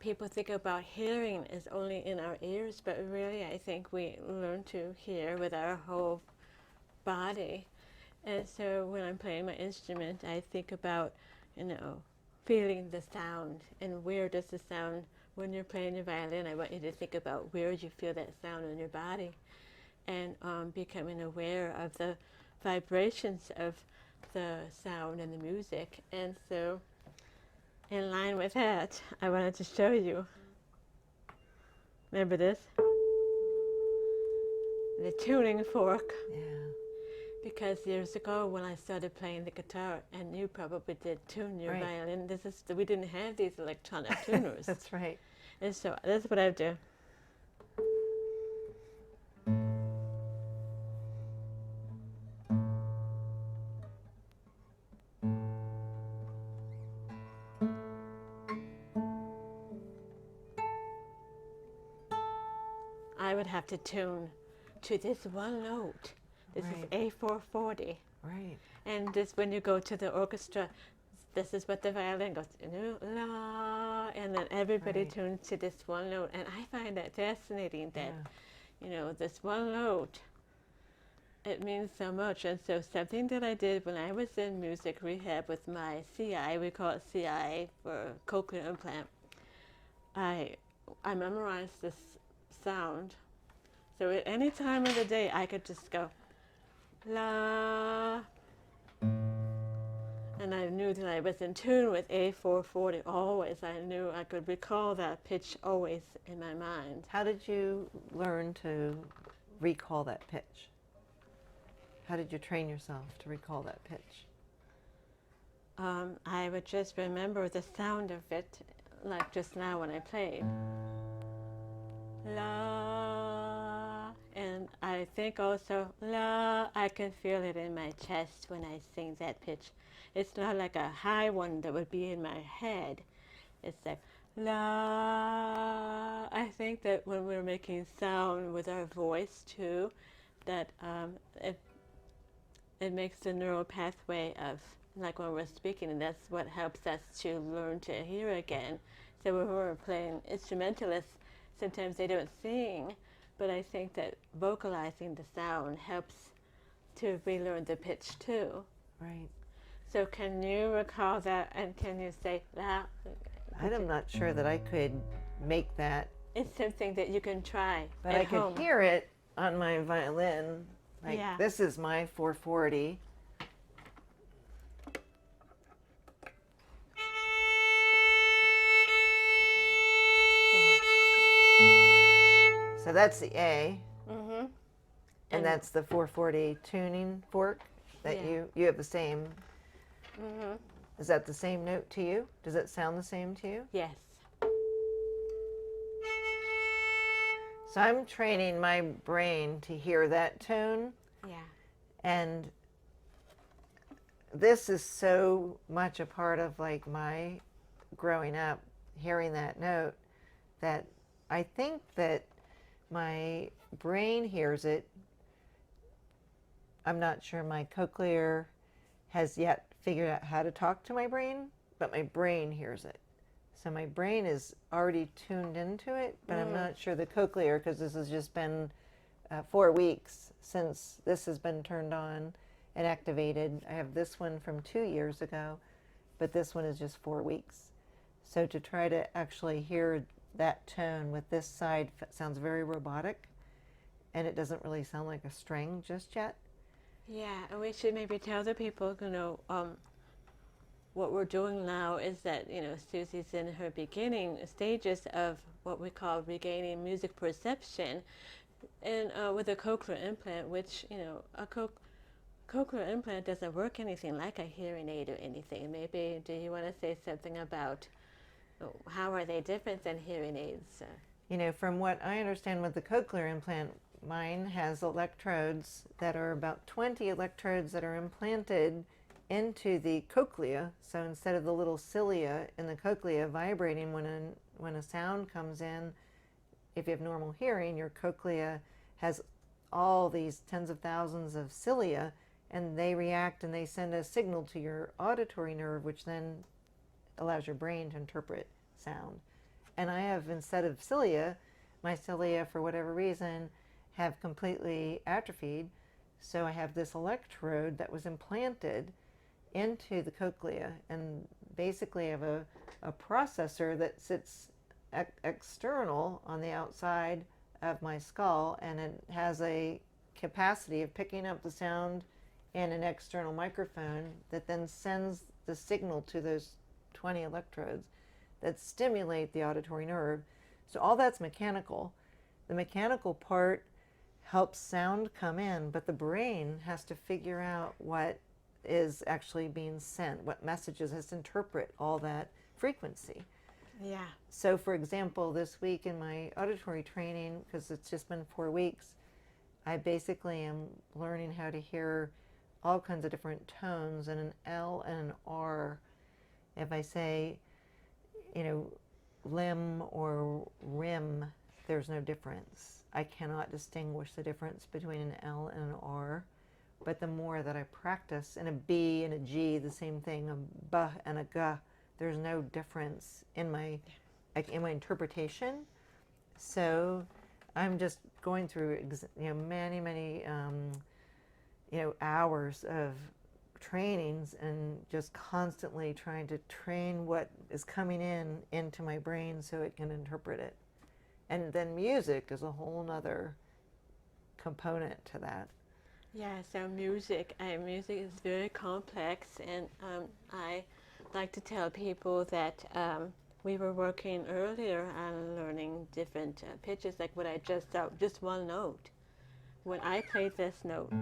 people think about hearing is only in our ears, but really I think we learn to hear with our whole body. And so when I'm playing my instrument, I think about, feeling the sound, and where does the sound, when you're playing your violin, I want you to think about where you feel that sound in your body, and becoming aware of the vibrations of the sound and the music. And so in line with that, I wanted to show you. Remember this? The tuning fork. Yeah. Because years ago when I started playing the guitar, and you probably did tune your Right. violin, we didn't have these electronic tuners. That's right. And so that's what I do. I would have to tune to this one note. This Right. is A440. Right. And this, when you go to the orchestra, this is what the violin goes, la, and then everybody Right. tunes to this one note. And I find that fascinating that, Yeah. this one note, it means so much. And so something that I did when I was in music rehab with my CI, we call it CI for cochlear implant, I memorized this sound. So at any time of the day, I could just go, la, and I knew that I was in tune with A440 always. I knew I could recall that pitch always in my mind. How did you learn to recall that pitch? How did you train yourself to recall that pitch? I would just remember the sound of it, like just now when I played. La, and I think also, la, I can feel it in my chest when I sing that pitch. It's not like a high one that would be in my head. It's like, la. I think that when we're making sound with our voice too, that it makes the neural pathway of, like when we're speaking, and that's what helps us to learn to hear again. So when we're playing instrumentalists, sometimes they don't sing, but I think that vocalizing the sound helps to relearn the pitch too. Right. So can you recall that, and can you say that? I'm not sure that I could make that, It's something that you can try but at I could home. hear it on my violin. Like, Yeah. this is my 440. So that's the A, Mm-hmm. and that's the 440 tuning fork that Yeah. you have the same. Mm-hmm. Is that the same note to you? Does it sound the same to you? Yes. So I'm training my brain to hear that tone, Yeah. and this is so much a part of like my growing up, hearing that note, that I think that my brain hears it. I'm not sure my cochlear has yet figured out how to talk to my brain, but my brain hears it. So my brain is already tuned into it, but I'm not sure the cochlear, because this has just been 4 weeks since this has been turned on and activated. I have this one from 2 years ago, but this one is just 4 weeks. So to try to actually hear that tone with this side sounds very robotic, and it doesn't really sound like a string just yet. Yeah, and we should maybe tell the people, what we're doing now is that, Susy's in her beginning stages of what we call regaining music perception, and with a cochlear implant, which, a cochlear implant doesn't work anything like a hearing aid or anything. Maybe, do you want to say something about how are they different than hearing aids? From what I understand with the cochlear implant, mine has electrodes that are about 20 electrodes that are implanted into the cochlea. So instead of the little cilia in the cochlea vibrating when a sound comes in, if you have normal hearing, your cochlea has all these tens of thousands of cilia, and they react and they send a signal to your auditory nerve, which then allows your brain to interpret sound. And I have, instead of cilia, my cilia, for whatever reason, have completely atrophied. So I have this electrode that was implanted into the cochlea, and basically I have a processor that sits external on the outside of my skull, and it has a capacity of picking up the sound in an external microphone that then sends the signal to those 20 electrodes that stimulate the auditory nerve. So all that's mechanical. The mechanical part helps sound come in, but the brain has to figure out what is actually being sent, what messages, has to interpret all that frequency. Yeah. So for example, this week in my auditory training, because it's just been 4 weeks, I basically am learning how to hear all kinds of different tones and an L and an R. If I say, limb or rim, there's no difference. I cannot distinguish the difference between an L and an R. But the more that I practice, and a B and a G, the same thing, a B and a G, there's no difference in my interpretation. So I'm just going through many hours of trainings, and just constantly trying to train what is coming into my brain so it can interpret it. And then music is a whole nother component to that. Yeah, so music is very complex, and I like to tell people that we were working earlier on learning different pitches, like what I just one note. When I played this note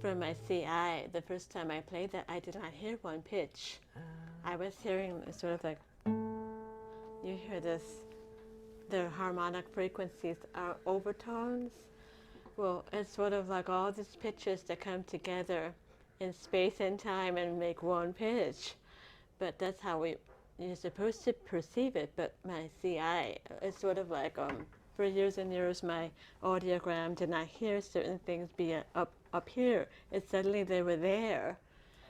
from my CI, the first time I played that, I did not hear one pitch. I was hearing sort of like, you hear this, the harmonic frequencies are overtones. Well, it's sort of like all these pitches that come together in space and time and make one pitch. But that's how you're supposed to perceive it. But my CI is sort of like, for years and years, my audiogram did not hear certain things be up here. It suddenly they were there.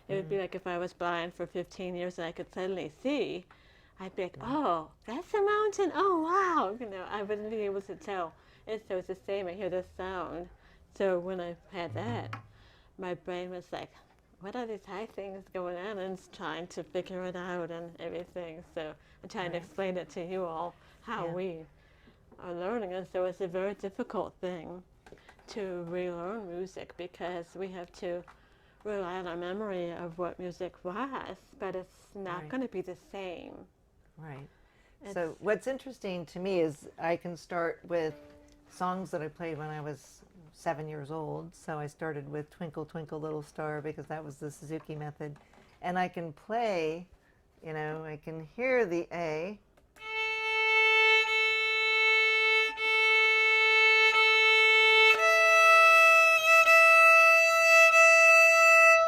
It would be like if I was blind for 15 years and I could suddenly see, I'd be like, oh, that's a mountain. Oh, wow. I wouldn't be able to tell. And so it's the same. I hear the sound. So when I had that, my brain was like, what are these high things going on? And it's trying to figure it out and everything. So I'm trying to explain it to you all how we are learning. And so it's a very difficult thing to relearn music, because we have to rely on our memory of what music was, but it's not going to be the same. Right. So what's interesting to me is I can start with songs that I played when I was 7 years old. So I started with Twinkle, Twinkle, Little Star, because that was the Suzuki method. And I can play, I can hear the A.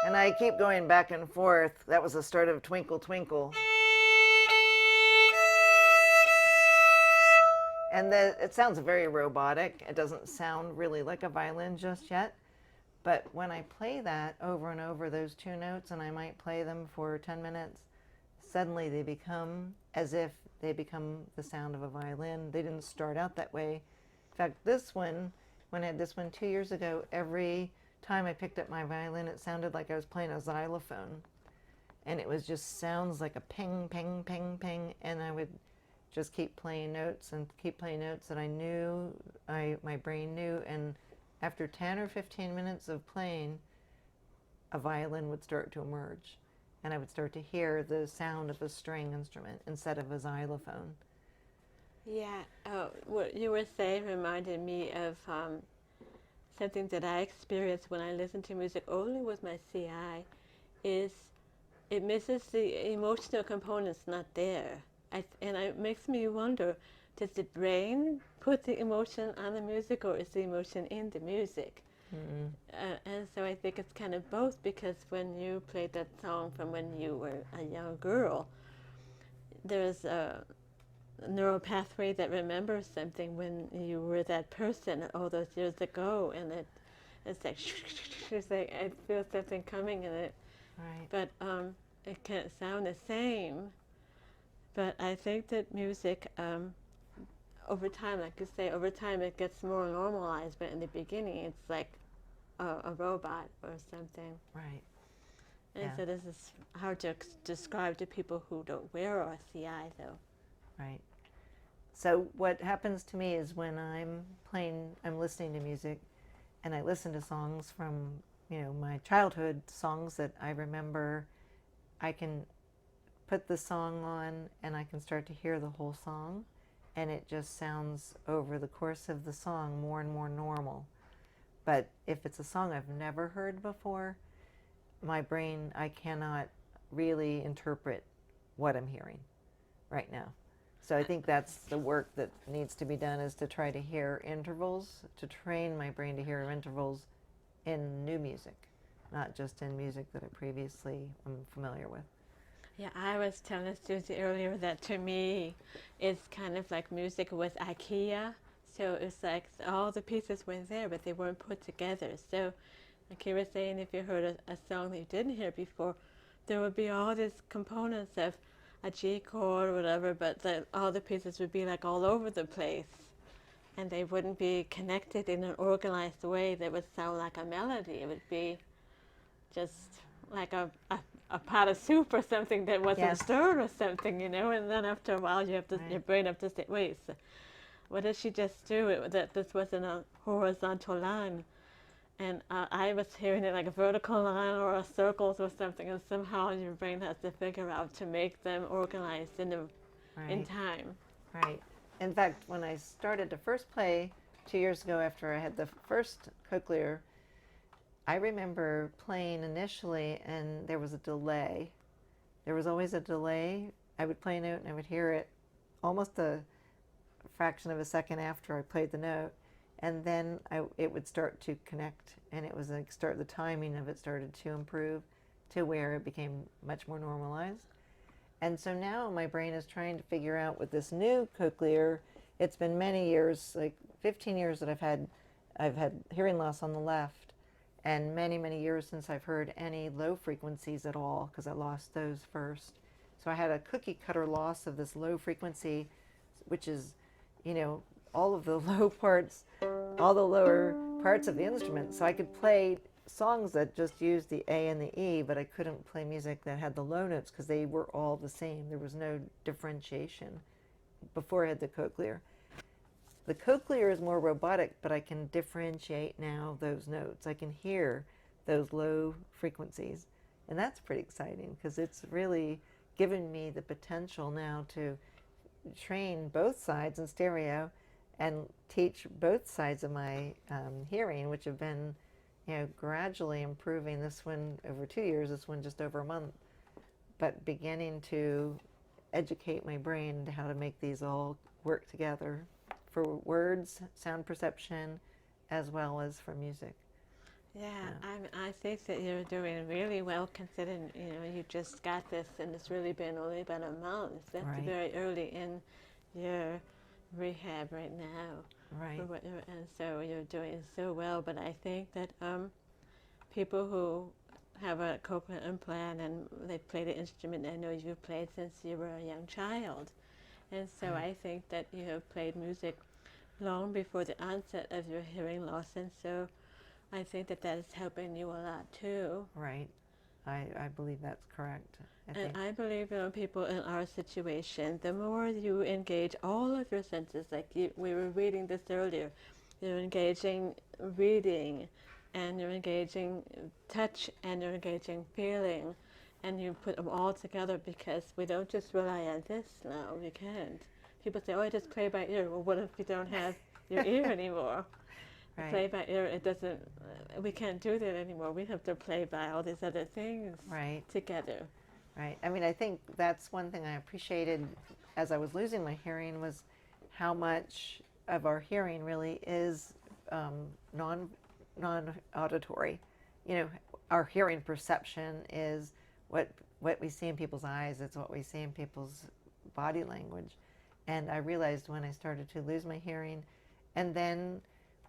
And I keep going back and forth. That was the start of Twinkle, Twinkle. And it sounds very robotic. It doesn't sound really like a violin just yet. But when I play that over and over, those two notes, and I might play them for 10 minutes, suddenly they become as if they become the sound of a violin. They didn't start out that way. In fact, this one, when I had this one 2 years ago, every time I picked up my violin, it sounded like I was playing a xylophone. And it was just sounds like a ping, ping, ping, ping. And I would just keep playing notes and keep playing notes that I knew, my brain knew. And after 10 or 15 minutes of playing, a violin would start to emerge. And I would start to hear the sound of a string instrument instead of a xylophone. Yeah, what you were saying reminded me of something that I experienced when I listened to music only with my CI, is it misses the emotional components not there. And it makes me wonder, does the brain put the emotion on the music, or is the emotion in the music? And so I think it's kind of both, because when you played that song from when you were a young girl, there's a neural pathway that remembers something when you were that person all those years ago, and it's like, it's like I feel something coming in it. Right. But it can't sound the same. But I think that music, over time, like you say, over time it gets more normalized. But in the beginning, it's like a robot or something. Right. And Yeah. so this is hard to describe to people who don't wear RCI, though. Right. So what happens to me is when I'm listening to music, and I listen to songs from, my childhood, songs that I remember. I can put the song on and I can start to hear the whole song, and it just sounds over the course of the song more and more normal. But if it's a song I've never heard before, my brain, I cannot really interpret what I'm hearing right now. So I think that's the work that needs to be done, is to try to hear intervals, to train my brain to hear intervals in new music, not just in music that I previously am familiar with. Yeah, I was telling Susie earlier that to me, it's kind of like music with IKEA. So it's like all the pieces were there, but they weren't put together. So, like you were saying, if you heard a song that you didn't hear before, there would be all these components of a G chord or whatever, but all the pieces would be like all over the place. And they wouldn't be connected in an organized way that would sound like a melody. It would be just like a pot of soup or something that wasn't Yes. stirred or something, and then after a while you have to, Right. your brain have to say, wait, so what did she just do? That this wasn't a horizontal line. And I was hearing it like a vertical line or a circles or something, and somehow your brain has to figure out to make them organized in Right. time. Right. In fact, when I started to first play 2 years ago after I had the first Cochlear, I remember playing initially and there was a delay. There was always a delay. I would play a note and I would hear it almost a fraction of a second after I played the note. And then it would start to connect, and it was like the timing of it started to improve to where it became much more normalized. And so now my brain is trying to figure out with this new Cochlear. It's been many years, like 15 years that I've had hearing loss on the left, and many, many years since I've heard any low frequencies at all, because I lost those first. So I had a cookie cutter loss of this low frequency, which is, all of the low parts, all the lower parts of the instrument. So I could play songs that just used the A and the E, but I couldn't play music that had the low notes because they were all the same. There was no differentiation before I had the Cochlear. The Cochlear is more robotic, but I can differentiate now those notes. I can hear those low frequencies. And that's pretty exciting because it's really given me the potential now to train both sides in stereo and teach both sides of my hearing, which have been, gradually improving. This one over 2 years, this one just over a month, but beginning to educate my brain to how to make these all work together for words, sound perception, as well as for music. Yeah, I think that you're doing really well considering, you just got this and it's really been only about a month. That's Right. very early in your rehab right now. Right. And so you're doing so well. But I think that people who have a cochlear implant and they play the instrument, I know you've played since you were a young child. And so Right. I think that you have played music long before the onset of your hearing loss. And so I think that is helping you a lot too. Right. I believe that's correct. I believe, people in our situation, the more you engage all of your senses, like we were reading this earlier, you're engaging reading, and you're engaging touch, and you're engaging feeling, and you put them all together because we don't just rely on this now. We can't. People say, oh, I just play by ear. Well, what if you don't have your ear anymore? Right. Play by ear, it doesn't, we can't do that anymore. We have to play by all these other things Right. together. Right. I mean, I think that's one thing I appreciated as I was losing my hearing was how much of our hearing really is non auditory. Our hearing perception is what we see in people's eyes. It's what we see in people's body language. And I realized when I started to lose my hearing, and then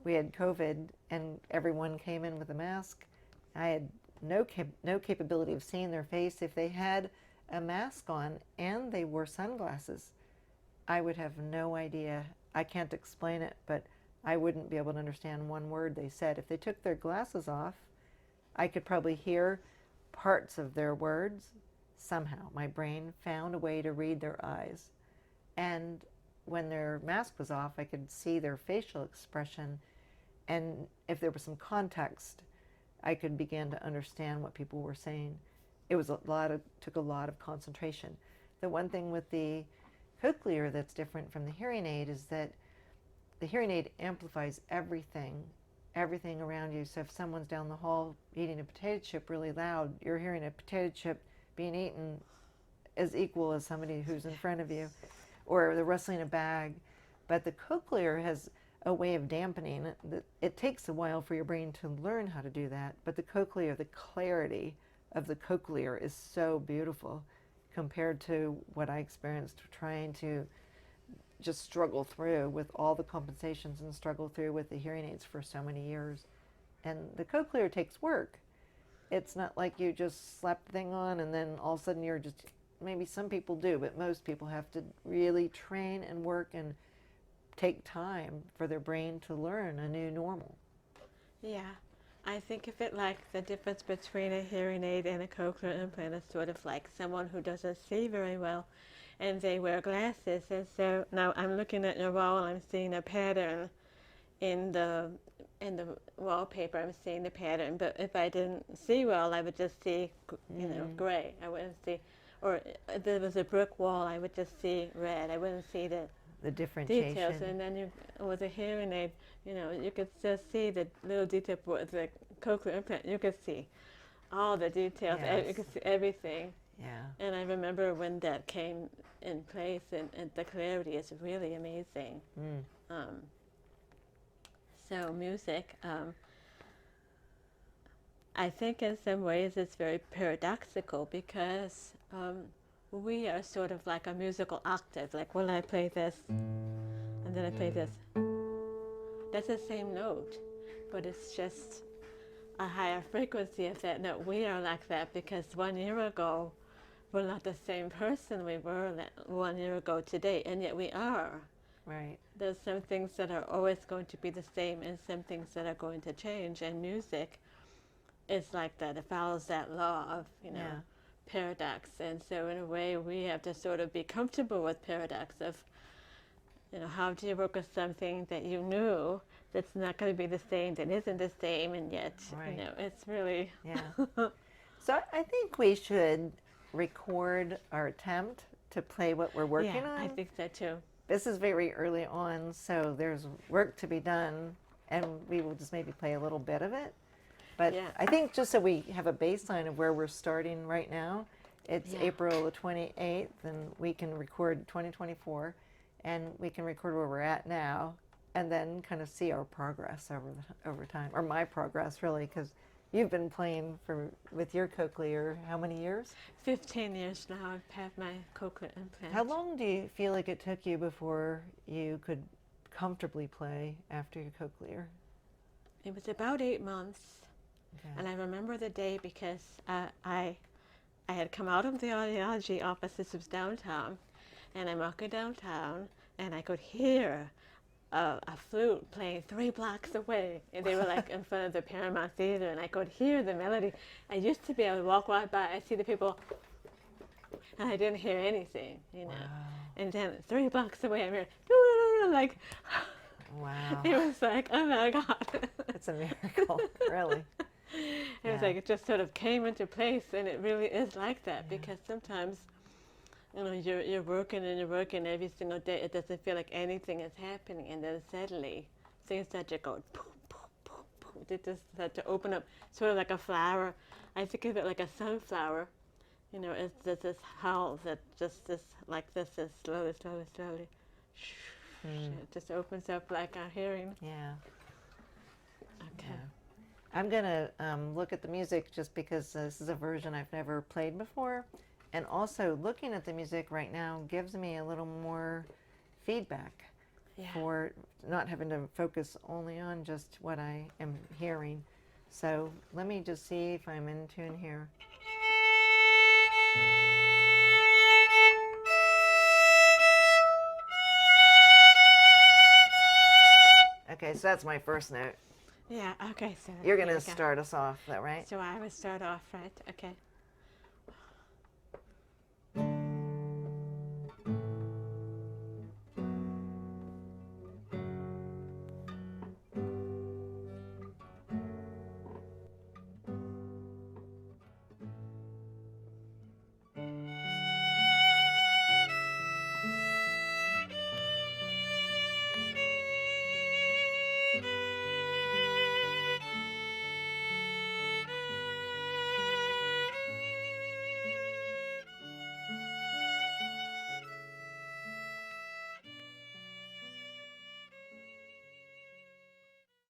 we had COVID, and everyone came in with a mask. I had no capability of seeing their face. If they had a mask on and they wore sunglasses, I would have no idea. I can't explain it, but I wouldn't be able to understand one word they said. If they took their glasses off, I could probably hear parts of their words. Somehow my brain found a way to read their eyes. And when their mask was off, I could see their facial expression. And if there was some context, I could begin to understand what people were saying. It was took a lot of concentration. The one thing with the Cochlear that's different from the hearing aid is that the hearing aid amplifies everything around you. So if someone's down the hall eating a potato chip really loud, you're hearing a potato chip being eaten as equal as somebody who's in front of you, or the rustling a bag. But the Cochlear has a way of dampening. It takes a while for your brain to learn how to do that, but the Cochlear, the clarity of the Cochlear is so beautiful compared to what I experienced trying to just struggle through with all the compensations and struggle through with the hearing aids for so many years. And the Cochlear takes work. It's not like you just slap the thing on and then all of a sudden you're just, maybe some people do, but most people have to really train and work and take time for their brain to learn a new normal. Yeah. I think of it like the difference between a hearing aid and a cochlear implant is sort of like someone who doesn't see very well and they wear glasses. And so now I'm looking at your wall and I'm seeing a pattern in the wallpaper. I'm seeing the pattern, but if I didn't see well, I would just see, gray. I wouldn't see, or if there was a brick wall, I would just see red. I wouldn't see the differentiation. details. And then with a hearing aid, you could just see the little detail. With the cochlear implant, you could see all the details. Yes. You could see everything. Yeah. And I remember when that came in place, and the clarity is really amazing. So music, I think in some ways it's very paradoxical because we are sort of like a musical octave. Like when I play this and then I play this, that's the same note, but it's just a higher frequency of that note. We are like that because 1 year ago, we're not the same person we were 1 year ago today, and yet we are. Right. There's some things that are always going to be the same and some things that are going to change, and music is like that. It follows that law of, paradox. And so in a way we have to sort of be comfortable with paradox of, how do you work with something that you knew that's not going to be the same, that isn't the same, and yet, Right. It's really... Yeah. So I think we should record our attempt to play what we're working on. I think so too. This is very early on, so there's work to be done, and we will just maybe play a little bit of it. But Yeah. I think just so we have a baseline of where we're starting right now, it's Yeah. April the 28th, and we can record 2024, and we can record where we're at now, and then kind of see our progress over time, or my progress really, because you've been playing with your Cochlear how many years? 15 years now I've had my cochlear implant. How long do you feel like it took you before you could comfortably play after your Cochlear? It was about 8 months. Okay. And I remember the day because I had come out of the audiology office. This was downtown, and I'm walking downtown, and I could hear a flute playing 3 blocks away, and they were like in front of the Paramount Theater, and I could hear the melody. I used to be able to walk right by, I see the people, and I didn't hear anything, Wow. And then 3 blocks away, I'm hearing, like, Wow. it was like, oh my God. It's a miracle, really. It was like it just sort of came into place, and it really is like that because sometimes, you're working and you're working every single day. It doesn't feel like anything is happening, and then suddenly things start to go boom, boom, boom, boom. They just start to open up, sort of like a flower. I think of it like a sunflower. It's just this howl that just is slowly, slowly, slowly. It just opens up like our hearing. Yeah. Okay. Yeah. I'm going to look at the music just because this is a version I've never played before. And also, looking at the music right now gives me a little more feedback for not having to focus only on just what I am hearing. So let me just see if I'm in tune here. Okay, so that's my first note. Yeah, okay, so You're here going we to go. start us off, though, right? So I will start off, right? Okay.